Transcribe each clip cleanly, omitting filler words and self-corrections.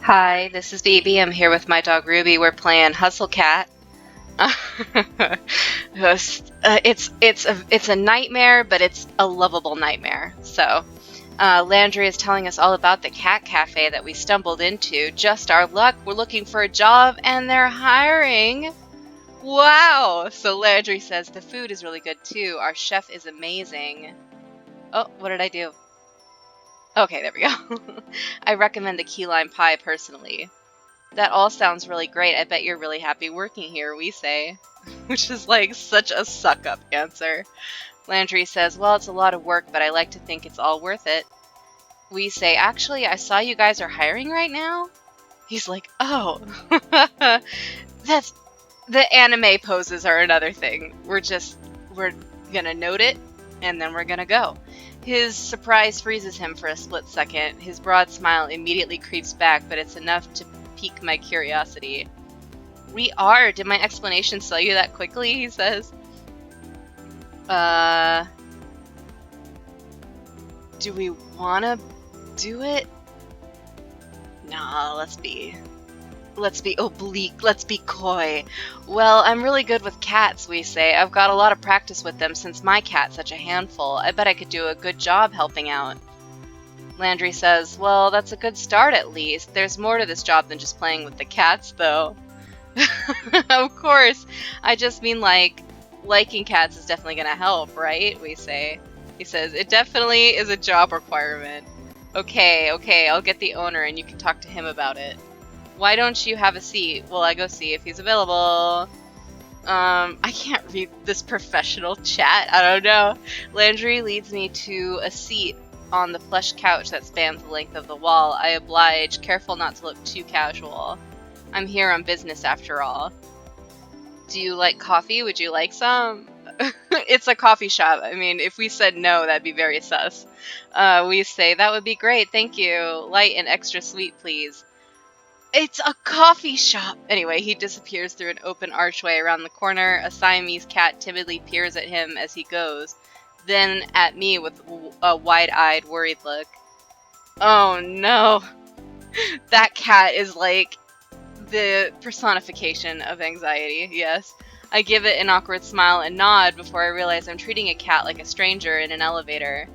Hi, this is Beebee. I'm here with my dog Ruby. We're playing Hustle Cat. It's a nightmare, but it's a lovable nightmare. Landry is telling us all about the cat cafe that we stumbled into. Just our luck. We're looking for a job, and they're hiring. Wow! So Landry says the food is really good too. Our chef is amazing. Oh, what did I do? Okay, there we go. I recommend the key lime pie personally. That all sounds really great. I bet you're really happy working here, we say. Which is like such a suck up answer. Landry says, well, it's a lot of work, but I like to think it's all worth it. We say, actually, I saw you guys are hiring right now. He's like, oh, that's the anime poses are another thing. We're gonna note it, and then we're gonna go. His surprise freezes him for a split second. His broad smile immediately creeps back, but it's enough to pique my curiosity. We are. Did my explanation sell you that quickly? He says. Do we want to do it? Nah, let's be oblique, let's be coy. Well, I'm really good with cats, we say. I've got a lot of practice with them since my cat's such a handful. I bet I could do a good job helping out. Landry says, well, that's a good start at least. There's more to this job than just playing with the cats, though. Of course. I just mean, liking cats is definitely gonna help, right? We say. He says, it definitely is a job requirement. Okay, I'll get the owner and you can talk to him about it. Why don't you have a seat? Well, I go see if he's available. I can't read this professional chat. I don't know. Landry leads me to a seat on the plush couch that spans the length of the wall. I oblige, careful not to look too casual. I'm here on business after all. Do you like coffee? Would you like some? It's a coffee shop. I mean, if we said no, that'd be very sus. We say, that would be great, thank you. Light and extra sweet, please. It's a coffee shop! Anyway, he disappears through an open archway around the corner. A Siamese cat timidly peers at him as he goes, then at me with a wide-eyed, worried look. Oh no. That cat is like the personification of anxiety, yes. I give it an awkward smile and nod before I realize I'm treating a cat like a stranger in an elevator.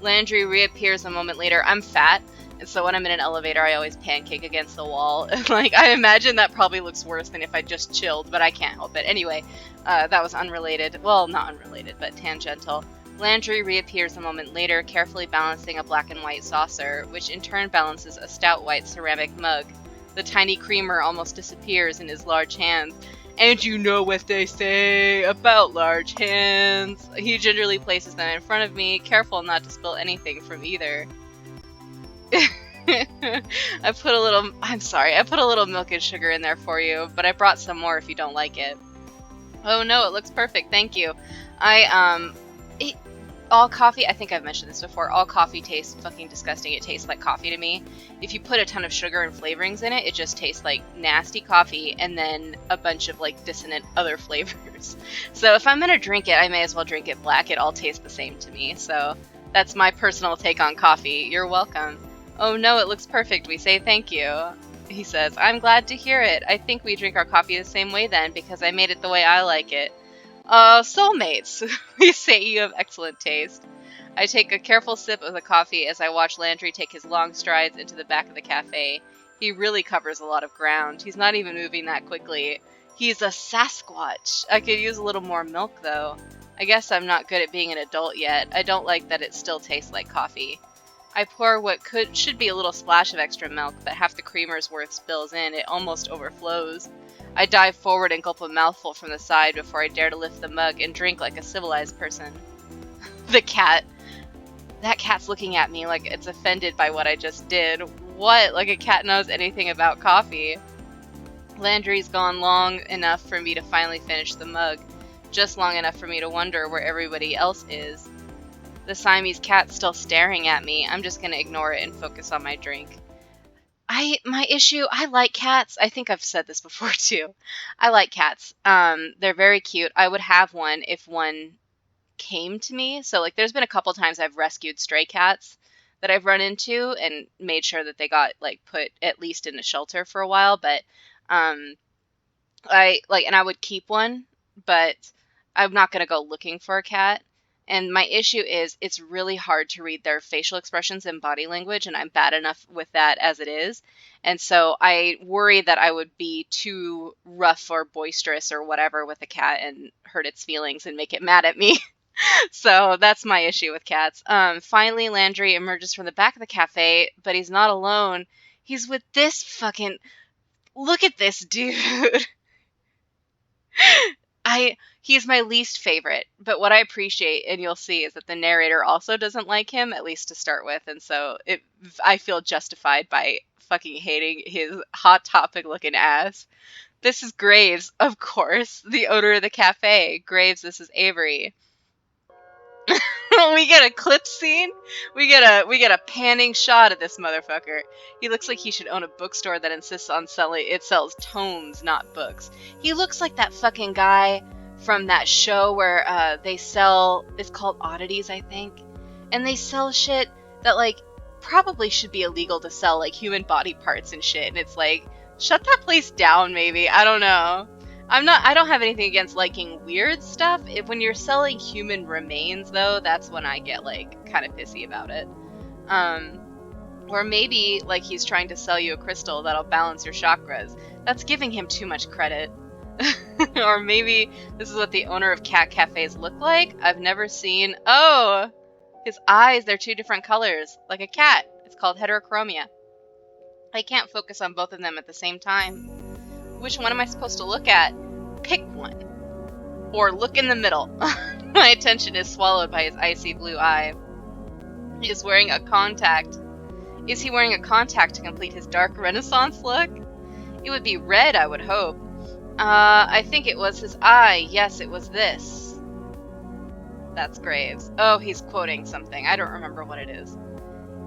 Landry reappears a moment later. I'm fat, and so when I'm in an elevator, I always pancake against the wall. I imagine that probably looks worse than if I just chilled, but I can't help it. Anyway, that was unrelated. Well, not unrelated, but tangential. Landry reappears a moment later, carefully balancing a black and white saucer, which in turn balances a stout white ceramic mug. The tiny creamer almost disappears in his large hands. And you know what they say about large hands. He gingerly places them in front of me, careful not to spill anything from either. I put a little milk and sugar in there for you, but I brought some more if you don't like it. Oh no, it looks perfect, thank you. All coffee, I think I've mentioned this before, all coffee tastes fucking disgusting. It tastes like coffee to me. If you put a ton of sugar and flavorings in it, it just tastes like nasty coffee and then a bunch of dissonant other flavors. So if I'm gonna drink it, I may as well drink it black. It all tastes the same to me. So that's my personal take on coffee. You're welcome. Oh no, it looks perfect. We say thank you. He says, I'm glad to hear it. I think we drink our coffee the same way then, because I made it the way I like it. Soulmates. We say you have excellent taste. I take a careful sip of the coffee as I watch Landry take his long strides into the back of the cafe. He really covers a lot of ground. He's not even moving that quickly. He's a Sasquatch. I could use a little more milk, though. I guess I'm not good at being an adult yet. I don't like that it still tastes like coffee. I pour what should be a little splash of extra milk, but half the creamer's worth spills in. It almost overflows. I dive forward and gulp a mouthful from the side before I dare to lift the mug and drink like a civilized person. That cat's looking at me like it's offended by what I just did. What? Like a cat knows anything about coffee? Landry's gone long enough for me to finally finish the mug, just long enough for me to wonder where everybody else is. The Siamese cat's still staring at me. I'm just gonna ignore it and focus on my drink. I like cats. I think I've said this before too. I like cats. They're very cute. I would have one if one came to me. So there's been a couple times I've rescued stray cats that I've run into and made sure that they got like put at least in a shelter for a while. But and I would keep one, but I'm not going to go looking for a cat. And my issue is it's really hard to read their facial expressions and body language, and I'm bad enough with that as it is. And so I worry that I would be too rough or boisterous or whatever with a cat and hurt its feelings and make it mad at me. So that's my issue with cats. Finally, Landry emerges from the back of the cafe, but he's not alone. He's with this fucking... Look at this dude. He's my least favorite, but what I appreciate, and you'll see, is that the narrator also doesn't like him, at least to start with, and so I feel justified by fucking hating his Hot Topic looking ass. This is Graves, of course, the owner of the cafe. Graves, this is Avery. We get a clip scene. We get a panning shot of this motherfucker. He looks like he should own a bookstore that insists on sells tomes, not books. He looks like that fucking guy from that show where they sell, it's called Oddities, I think, and they sell shit that like probably should be illegal to sell, like human body parts and shit. And it's like, shut that place down, maybe. I don't know. I don't have anything against liking weird stuff. When you're selling human remains, though, that's when I get, like, kind of pissy about it. Or maybe, like, he's trying to sell you a crystal that'll balance your chakras. That's giving him too much credit. Or maybe this is what the owner of cat cafes look like. I've never seen... Oh! His eyes, they're two different colors. Like a cat. It's called heterochromia. I can't focus on both of them at the same time. Which one am I supposed to look at? Pick one. Or look in the middle. My attention is swallowed by his icy blue eye. He is wearing a contact. Is he wearing a contact to complete his dark Renaissance look? It would be red, I would hope. I think it was his eye. Yes, it was this. That's Graves. Oh, he's quoting something. I don't remember what it is.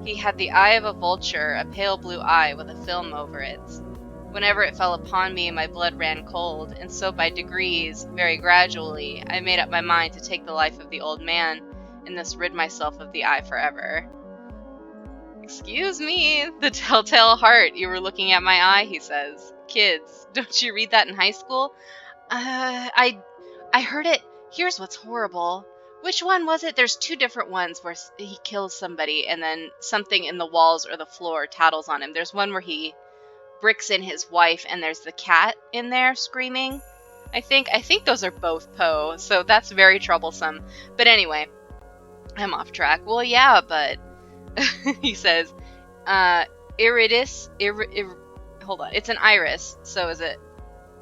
He had the eye of a vulture, a pale blue eye with a film over it. Whenever it fell upon me, my blood ran cold, and so by degrees, very gradually, I made up my mind to take the life of the old man, and thus rid myself of the eye forever. Excuse me, the telltale heart, you were looking at my eye, he says. Kids, don't you read that in high school? I heard it. Here's what's horrible. Which one was it? There's two different ones where he kills somebody, and then something in the walls or the floor tattles on him. There's one where he bricks in his wife, and there's the cat in there screaming. I think those are both Poe, so that's very troublesome. But anyway, I'm off track. Well, yeah, but he says, hold on, it's an iris, so is it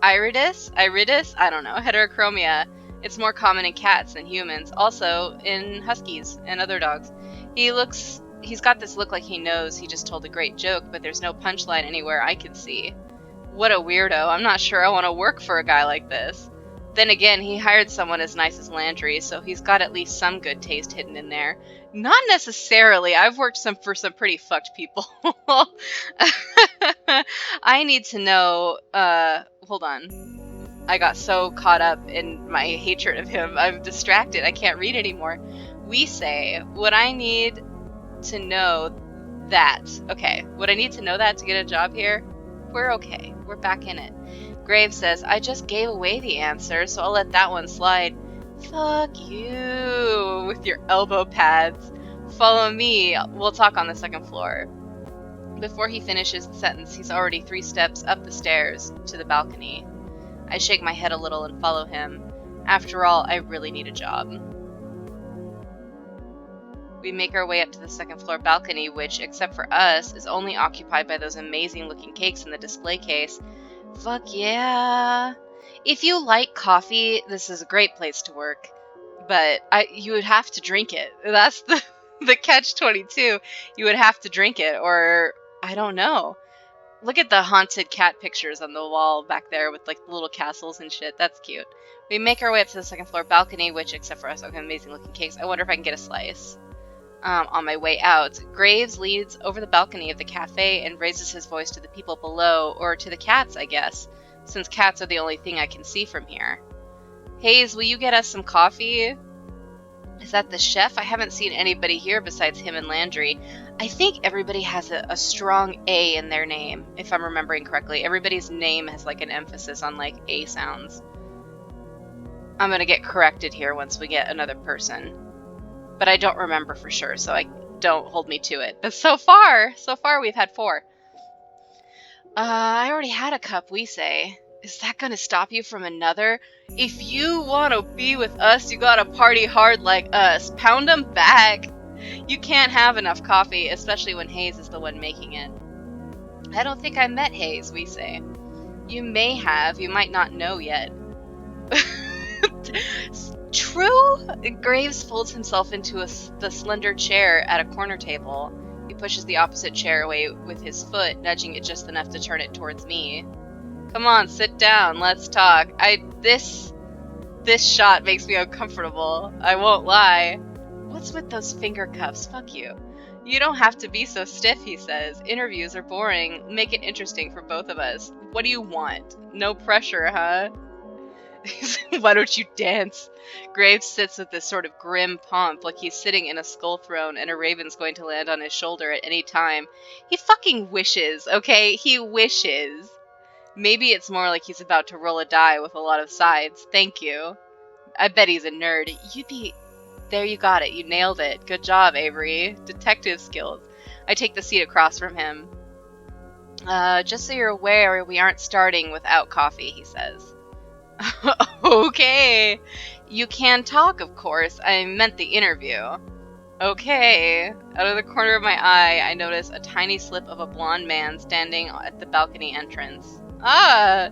iridis? I don't know. Heterochromia. It's more common in cats than humans, also in huskies and other dogs. He's got this look like he knows he just told a great joke, but there's no punchline anywhere I can see. What a weirdo. I'm not sure I want to work for a guy like this. Then again, he hired someone as nice as Landry, so he's got at least some good taste hidden in there. Not necessarily. I've worked for some pretty fucked people. I need to know... hold on. I got so caught up in my hatred of him, I'm distracted. I can't read anymore. We say, would I need to know that? Okay, would I need to know that to get a job here? We're okay. We're back in it. Graves says, I just gave away the answer, so I'll let that one slide. Fuck you, with your elbow pads. Follow me. We'll talk on the second floor. Before he finishes the sentence, he's already 3 steps up the stairs to the balcony. I shake my head a little and follow him. After all, I really need a job. We make our way up to the second floor balcony, which, except for us, is only occupied by those amazing looking cakes in the display case. Fuck yeah! If you like coffee, this is a great place to work. But you would have to drink it. That's the catch-22. You would have to drink it, or I don't know. Look at the haunted cat pictures on the wall back there with like the little castles and shit. That's cute. We make our way up to the second floor balcony, which, except for us, okay, amazing looking cakes. I wonder if I can get a slice. On my way out, Graves leads over the balcony of the cafe and raises his voice to the people below, or to the cats, I guess, since cats are the only thing I can see from here. Hayes, will you get us some coffee? Is that the chef? I haven't seen anybody here besides him and Landry. I think everybody has a strong A in their name, if I'm remembering correctly. Everybody's name has like an emphasis on like A sounds. I'm gonna get corrected here once we get another person. But I don't remember for sure, so don't hold me to it. But so far we've had 4. I already had a cup, we say. Is that gonna stop you from another? If you wanna be with us, you gotta party hard like us. Pound 'em back. You can't have enough coffee, especially when Hayes is the one making it. I don't think I met Hayes, we say. You may have, you might not know yet. True? Graves folds himself into the slender chair at a corner table. He pushes the opposite chair away with his foot, nudging it just enough to turn it towards me. Come on, sit down, let's talk. This shot makes me uncomfortable. I won't lie. What's with those finger cuffs? Fuck you. You don't have to be so stiff, he says. Interviews are boring. Make it interesting for both of us. What do you want? No pressure, huh? Why don't you dance? Graves sits with this sort of grim pomp, like he's sitting in a skull throne and a raven's going to land on his shoulder at any time. He fucking wishes, okay? He wishes. Maybe it's more like he's about to roll a die with a lot of sides. Thank you. I bet he's a nerd. There, you got it. You nailed it. Good job, Avery. Detective skills. I take the seat across from him. Just so you're aware, we aren't starting without coffee, he says. Okay. You can talk, of course. I meant the interview. Okay. Out of the corner of my eye, I notice a tiny slip of a blonde man standing at the balcony entrance. Ah!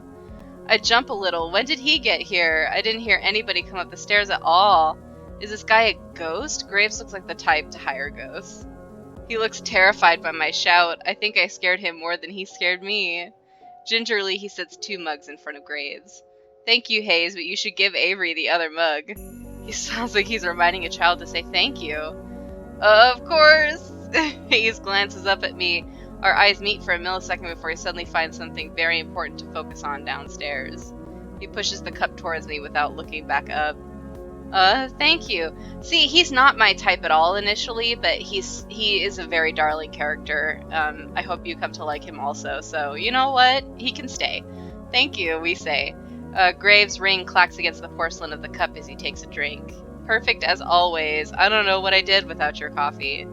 I jump a little. When did he get here? I didn't hear anybody come up the stairs at all. Is this guy a ghost? Graves looks like the type to hire ghosts. He looks terrified by my shout. I think I scared him more than he scared me. Gingerly, he sets 2 mugs in front of Graves. Thank you, Hayes, but you should give Avery the other mug. He sounds like he's reminding a child to say thank you. Of course! Hayes glances up at me. Our eyes meet for a millisecond before he suddenly finds something very important to focus on downstairs. He pushes the cup towards me without looking back up. Thank you. See, he's not my type at all initially, but he is a very darling character. I hope you come to like him also, so you know what? He can stay. Thank you, we say. Graves' ring clacks against the porcelain of the cup as he takes a drink. Perfect as always. I don't know what I did without your coffee.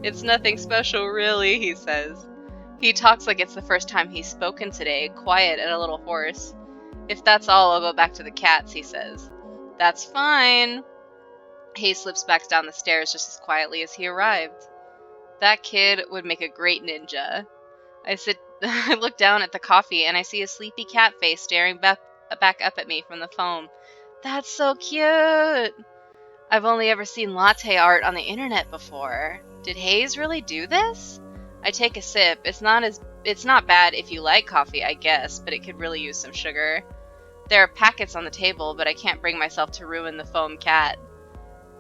It's nothing special, really, he says. He talks like it's the first time he's spoken today, quiet and a little hoarse. If that's all, I'll go back to the cats, he says. That's fine. Hayes slips back down the stairs just as quietly as he arrived. That kid would make a great ninja. I look down at the coffee and I see a sleepy cat face staring back up at me from the phone. That's so cute! I've only ever seen latte art on the internet before. Did Hayes really do this? I take a sip. It's not bad if you like coffee, I guess, but it could really use some sugar. There are packets on the table, but I can't bring myself to ruin the foam cat.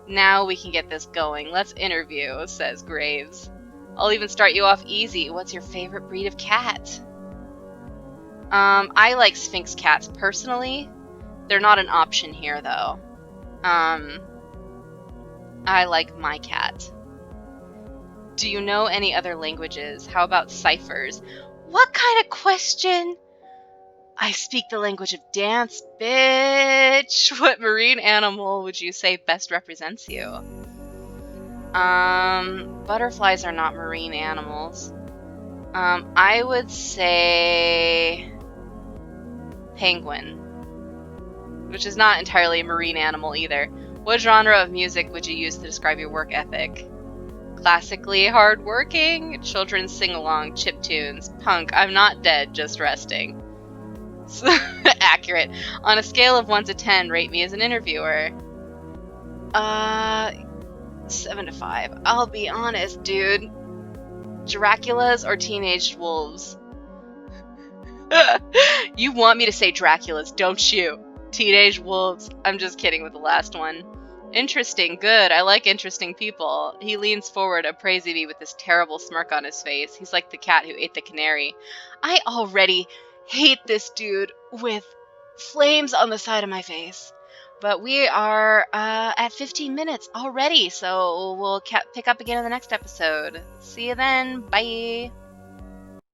Now we can get this going. Let's interview, says Graves. I'll even start you off easy. What's your favorite breed of cat? I like Sphinx cats personally. They're not an option here, though. I like my cat. Do you know any other languages? How about ciphers? What kind of question? I speak the language of dance, bitch. What marine animal would you say best represents you? Butterflies are not marine animals. I would say penguin, which is not entirely a marine animal either. What genre of music would you use to describe your work ethic? Classically hardworking, children's sing-along, chiptunes, punk, I'm not dead, just resting. Accurate. On a scale of 1 to 10, rate me as an interviewer. 7 to 5. I'll be honest, dude. Draculas or teenage wolves? You want me to say Draculas, don't you? Teenage wolves. I'm just kidding with the last one. Interesting, good. I like interesting people. He leans forward, appraising me with this terrible smirk on his face. He's like the cat who ate the canary. I already hate this dude with flames on the side of my face. But we are at 15 minutes already, so we'll pick up again in the next episode. See you then. Bye.